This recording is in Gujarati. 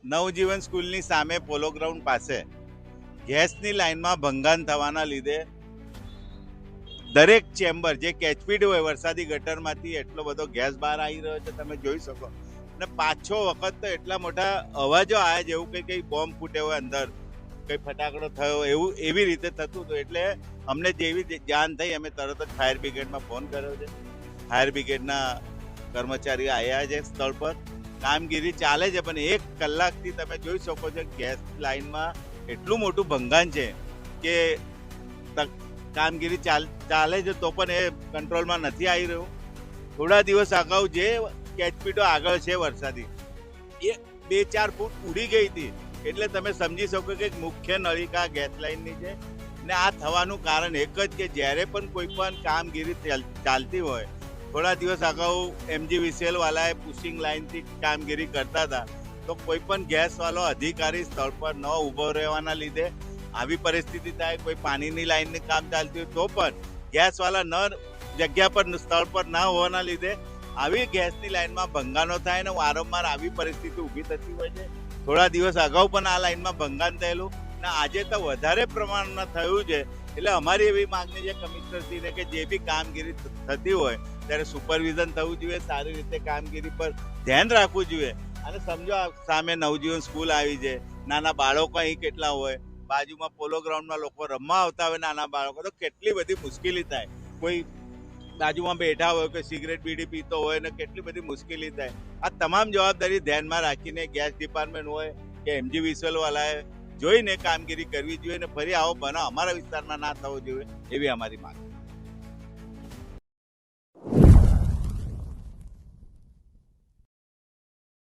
નવજીવન સ્કૂલની સામે પોલો ગ્રાઉન્ડ પાસે ગેસની લાઈનમાં ભંગાણ થવાના લીધે દરેક ચેમ્બર જે કેચપીડ હોય વરસાદી ગટરમાંથી એટલો બધો ગેસ બહાર આવી રહ્યો છે, તમે જોઈ શકો. અને 5-6 વખત તો એટલા મોટા અવાજો આવ્યા જેવું કઈ બોમ્બ ફૂટે હોય, અંદર કઈ ફટાકડો થયો એવું એવી રીતે થતું હતું. એટલે અમને જેવી જાણ થઈ અમે તરત જ ફાયર બ્રિગેડમાં ફોન કર્યો છે. ફાયર બ્રિગેડના કર્મચારીઓ આવ્યા છે સ્થળ પર. કામગીરી ચાલે છે, પણ 1 કલાકથી તમે જોઈ શકો છો ગેસ લાઈનમાં એટલું મોટું ભંગાણ છે કે કામગીરી ચાલે છે તો પણ એ કંટ્રોલમાં નથી આવી રહ્યું. થોડા દિવસ અગાઉ જે કેચપીટો આગળ છે વરસાદી, એ 2-4 ફૂટ ઉડી ગઈ હતી. એટલે તમે સમજી શકો કે મુખ્ય નળિકા ગેસ લાઈનની છે. ને આ થવાનું કારણ એક જ કે જ્યારે પણ કોઈ પણ કામગીરી ચાલતી હોય, થોડા દિવસ અગાઉ MGVCL વાળાએ પુશિંગ લાઈનથી કામગીરી કરતા હતા, તો કોઈ પણ ગેસવાળો અધિકારી સ્થળ પર ન ઊભો રહેવાના લીધે આવી પરિસ્થિતિ થાય. કોઈ પાણીની લાઈનની કામ ચાલતી હોય તો પણ ગેસવાળા ન જગ્યા પર સ્થળ પર ના હોવાના લીધે આવી ગેસની લાઈનમાં ભંગાણો થાય ને વારંવાર આવી પરિસ્થિતિ ઊભી થતી હોય છે. થોડા દિવસ અગાઉ પણ આ લાઈનમાં ભંગાણ થયેલું ને આજે તો વધારે પ્રમાણમાં થયું છે. એટલે અમારી એવી માંગણી છે કમિશનરશ્રીને કે જે બી કામગીરી થતી હોય ત્યારે સુપરવિઝન થવું જોઈએ, સારી રીતે કામગીરી પર ધ્યાન રાખવું જોઈએ. અને સમજો સામે નવજીવન સ્કૂલ આવી છે, નાના બાળકો અહીં કેટલા હોય, બાજુમાં પોલો ગ્રાઉન્ડમાં લોકો રમવા આવતા હોય નાના બાળકો, તો કેટલી બધી મુશ્કેલી થાય. કોઈ બાજુમાં બેઠા હોય, કોઈ સિગરેટ બીડી પીતો હોય ને કેટલી બધી મુશ્કેલી થાય. આ તમામ જવાબદારી ધ્યાનમાં રાખીને ગેસ ડિપાર્ટમેન્ટ હોય કે MGVCL વાળાએ જોઈને કામગીરી કરવી જોઈએ ને ફરી આવો બનાવ અમારા વિસ્તારમાં ના થવો જોઈએ એવી અમારી માંગ.